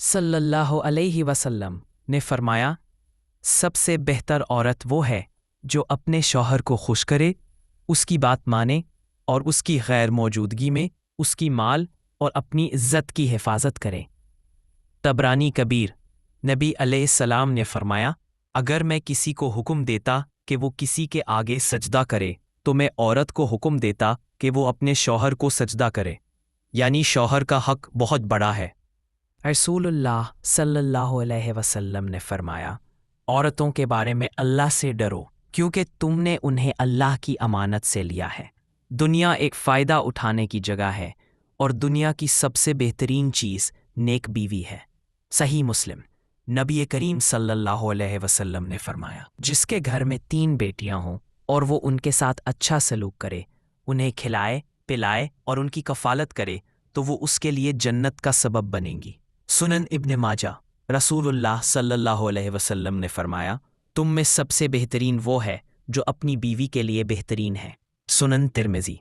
सल्लल्लाहु अलैहि वसल्लम ने फरमाया, सबसे बेहतर औरत वो है जो अपने शौहर को खुश करे, उसकी बात माने और उसकी गैर मौजूदगी में उसकी माल और अपनी इज्जत की हिफाजत करे। तबरानी कबीर। नबी अलैहिस्सलाम ने फरमाया, अगर मैं किसी को हुक्म देता कि वो किसी के आगे सजदा करे तो मैं औरत को हुक्म देता कि वो अपने शौहर को सजदा करे, यानी शौहर का हक बहुत बड़ा है। रसूलुल्लाह सल्लल्लाहु अलैहि वसल्लम ने फरमाया, औरतों के बारे में अल्लाह से डरो क्योंकि तुमने उन्हें अल्लाह की अमानत से लिया है। दुनिया एक फ़ायदा उठाने की जगह है और दुनिया की सबसे बेहतरीन चीज़ नेक बीवी है। सही मुस्लिम। नबी करीम सल्लल्लाहु अलैहि वसल्लम ने फरमाया, जिसके घर में 3 बेटियां हों और वो उनके साथ अच्छा सलूक करे, उन्हें खिलाए पिलाए और उनकी कफ़ालत करे तो वो उसके लिए जन्नत का सबब बनेंगी। सुनन इब्न माजा। रसूलुल्लाह सल्लल्लाहु अलैहि वसल्लम ने फरमाया, तुम में सबसे बेहतरीन वो है जो अपनी बीवी के लिए बेहतरीन है। सुनन तिर्मिज़ी।